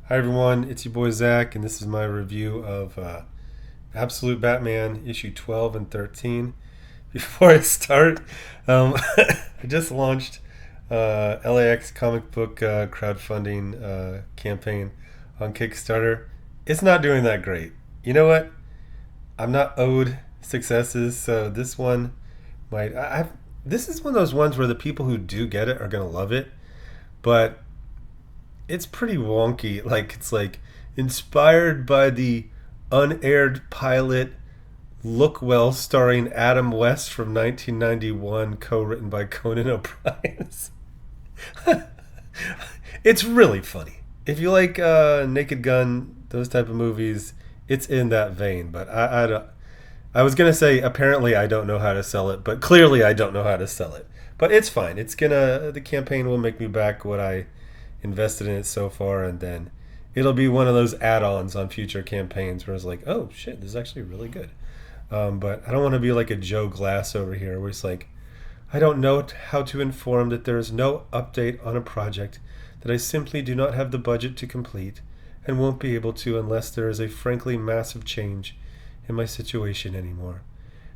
Hi everyone, it's your boy Zach, and this is my review of Absolute Batman issue 12 and 13. Before I start, I just launched LAX comic book crowdfunding campaign on Kickstarter. It's not doing that great. You know what? I'm not owed successes, so this one might. This is one of those ones where the people who do get it are gonna love it, but it's pretty wonky. Like it's like inspired by the unaired pilot Look Well starring Adam West from 1991, co-written by Conan O'Brien. It's really funny. If you like Naked Gun, those type of movies, it's in that vein. But I don't. I was gonna say apparently I don't know how to sell it, but clearly I don't know how to sell it. But it's fine. The campaign will make me back what I invested in it so far, and then it'll be one of those add-ons on future campaigns where it's like, oh shit, this is actually really good. But I don't want to be like a Joe Glass over here, where it's like, I don't know how to inform that there is no update on a project that I simply do not have the budget to complete, and won't be able to unless there is a frankly massive change in my situation anymore.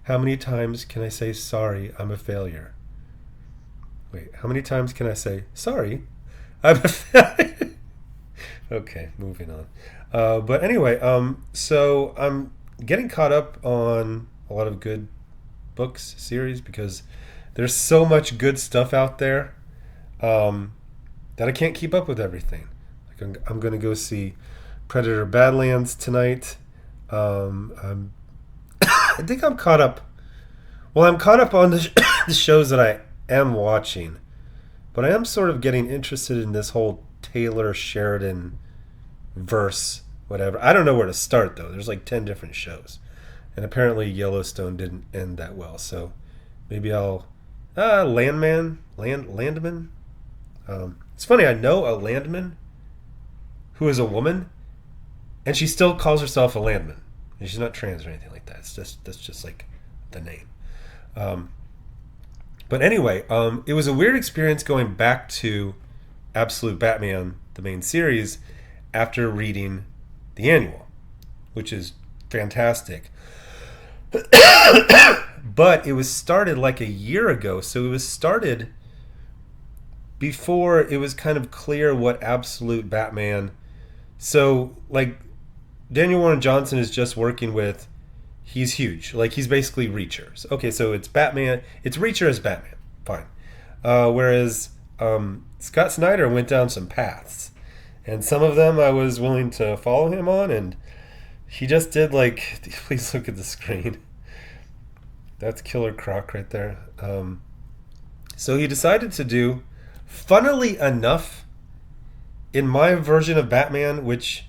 How many times can I say sorry? I'm a failure. Wait, how many times can I say sorry? I'm a failure. Okay, moving on. But anyway, so I'm getting caught up on a lot of good books series because there's so much good stuff out there that I can't keep up with everything. Like I'm going to go see Predator Badlands tonight. I think I'm caught up. Well, I'm caught up on the shows that I am watching, but I am sort of getting interested in this whole Taylor Sheridan verse, whatever. I don't know where to start though. There's like 10 different shows, and apparently Yellowstone didn't end that well. So maybe I'll Landman. It's funny. I know a Landman who is a woman, and she still calls herself a Landman. And she's not trans or anything like that. That's just like the name. But anyway, it was a weird experience going back to Absolute Batman, the main series, after reading the annual, which is fantastic. But it was started like a year ago, so it was started before it was kind of clear what Absolute Batman. So like Daniel Warren Johnson is just working with. He's huge. Like he's basically Reacher. Okay, so it's Batman. It's Reacher as Batman. Fine. Whereas Scott Snyder went down some paths, and some of them I was willing to follow him on, and he just did like. Please look at the screen. That's Killer Croc right there. So he decided to do, funnily enough, in my version of Batman, which,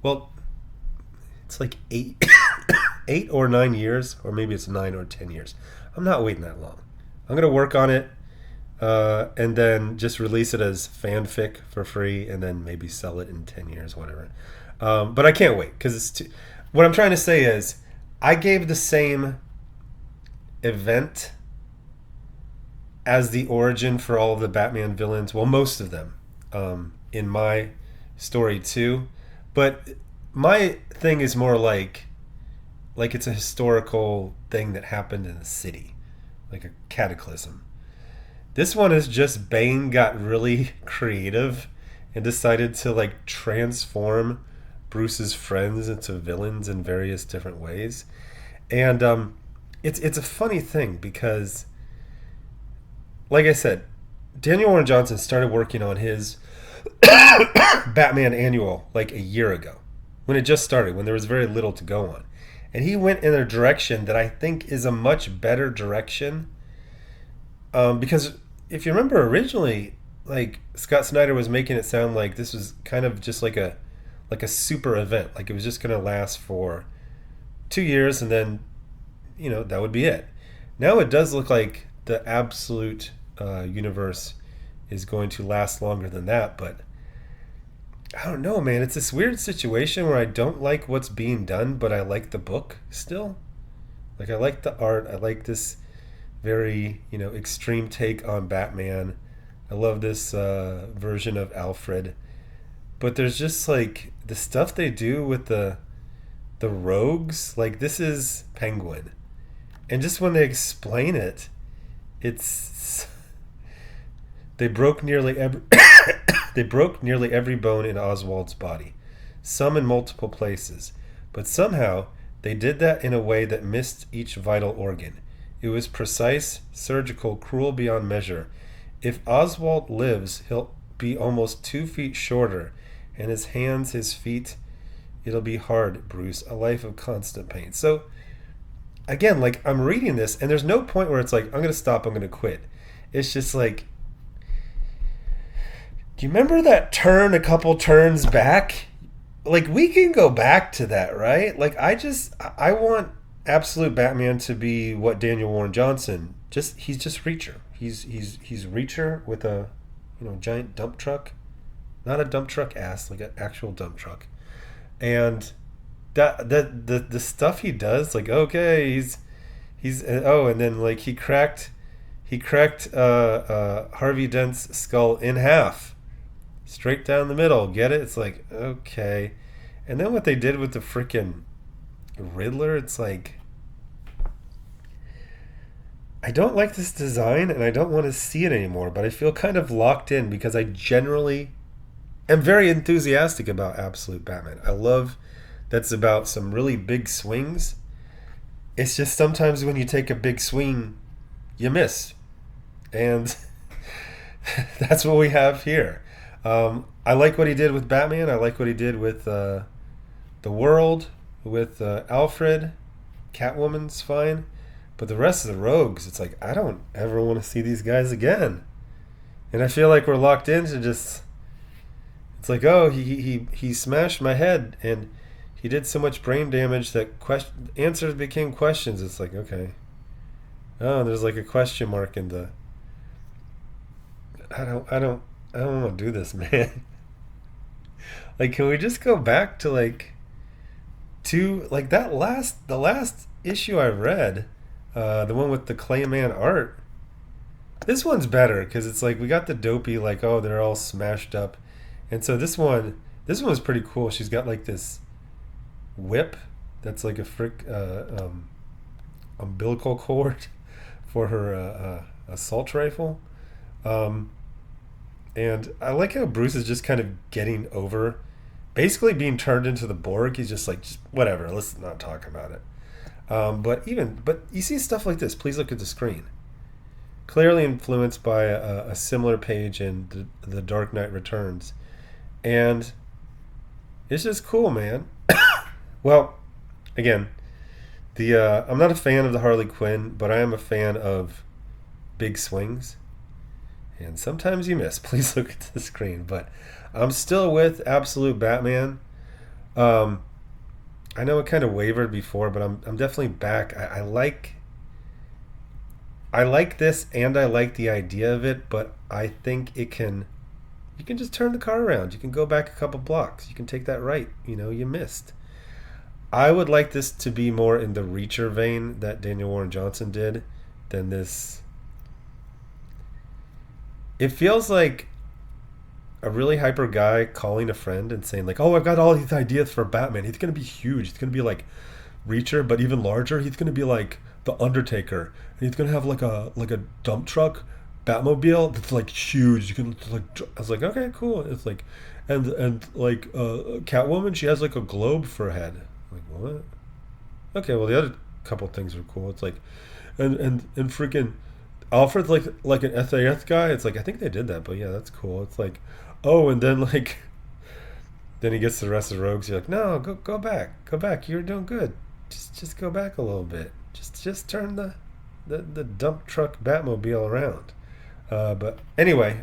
well, it's like 8 or 9 years, or maybe it's 9 or 10 years. I'm not waiting that long. I'm gonna work on it, and then just release it as fanfic for free, and then maybe sell it in 10 years, whatever. But I can't wait because it's too. What I'm trying to say is, I gave the same event as the origin for all of the Batman villains. Well, most of them, in my story too, but my thing is more like it's a historical thing that happened in the city, like a cataclysm. This one is just Bane got really creative and decided to like transform Bruce's friends into villains in various different ways. And it's a funny thing because, like I said, Daniel Warren Johnson started working on his Batman annual like a year ago, when it just started, when there was very little to go on. And he went in a direction that I think is a much better direction. Because if you remember originally, like Scott Snyder was making it sound like this was kind of just like a super event. Like it was just going to last for 2 years, and then, that would be it. Now it does look like the absolute universe is going to last longer than that, but I don't know, man. It's this weird situation where I don't like what's being done, but I like the book still. Like I like the art. I like this very, extreme take on Batman. I love this version of Alfred. but there's just like the stuff they do with the rogues. Like this is Penguin, and just when they explain it, it's they broke nearly every they broke nearly every bone in Oswald's body, some in multiple places, but somehow they did that in a way that missed each vital organ. It was precise, surgical, cruel beyond measure. If Oswald lives, he'll be almost 2 feet shorter, and his hands, his feet, it'll be hard, Bruce, a life of constant pain. So, again, like, I'm reading this, and there's no point where it's like, I'm going to stop, I'm going to quit. It's just like, do you remember that turn a couple turns back? Like, we can go back to that, right? Like, I want Absolute Batman to be what Daniel Warren Johnson, he's just Reacher. He's Reacher with a, giant dump truck. Not a dump truck ass, like an actual dump truck. And the stuff he does, like, okay, and then like he cracked Harvey Dent's skull in half, straight down the middle. Get it? It's like, okay. And then what they did with the freaking Riddler, it's like, I don't like this design and I don't want to see it anymore, but I feel kind of locked in because I generally am very enthusiastic about Absolute Batman. I love that's about some really big swings. It's just sometimes when you take a big swing, you miss. And that's what we have here. I like what he did with Batman. I like what he did with The World, with Alfred. Catwoman's fine. But the rest of the rogues, it's like, I don't ever want to see these guys again. And I feel like we're locked into just... It's like, oh, he smashed my head, and he did so much brain damage that answers became questions. It's like, okay. Oh, there's like a question mark in the... I don't want to do this, man. Like, can we just go back to like the last issue I read, the one with the Clayman art. This one's better because it's like we got the dopey, like, oh, they're all smashed up, and so this one was pretty cool. She's got like this whip that's like a umbilical cord for her assault rifle. And I like how Bruce is just kind of getting over basically being turned into the Borg. He's just like, just whatever, let's not talk about it. But you see stuff like this. Please look at the screen. Clearly influenced by a similar page in the Dark Knight Returns. And it's just cool, man. Well, again, I'm not a fan of the Harley Quinn, but I am a fan of big swings. And sometimes you miss. Please look at the screen. But I'm still with Absolute Batman. I know it kind of wavered before, but I'm definitely back. I like this, and I like the idea of it, but I think you can just turn the car around. You can go back a couple blocks. You can take that right. You missed. I would like this to be more in the Reacher vein that Daniel Warren Johnson did than this. It feels like a really hyper guy calling a friend and saying like, oh, I've got all these ideas for Batman. He's going to be huge. He's going to be like Reacher, but even larger. He's going to be like the Undertaker. And he's going to have like a dump truck Batmobile that's like huge. You can like, I was like, okay, cool. It's like, and like Catwoman, she has like a globe for a head. I'm like, what? Okay, well the other couple things are cool. It's like, and freaking Alfred's like an SAS guy. It's like, I think they did that, but yeah, that's cool. It's like, oh, and then like, then he gets the rest of the rogues. You're like, no, go back. You're doing good. Just go back a little bit. Just turn the dump truck Batmobile around. But anyway,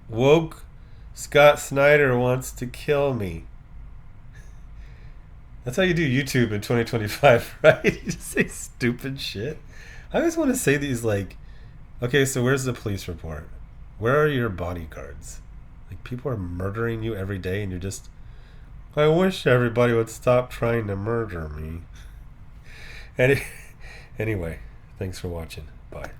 woke Scott Snyder wants to kill me. That's how you do YouTube in 2025, right? You just say stupid shit. I always want to say these like, okay, so where's the police report? Where are your bodyguards? Like, people are murdering you every day, and you're just, I wish everybody would stop trying to murder me. Anyway, thanks for watching. Bye.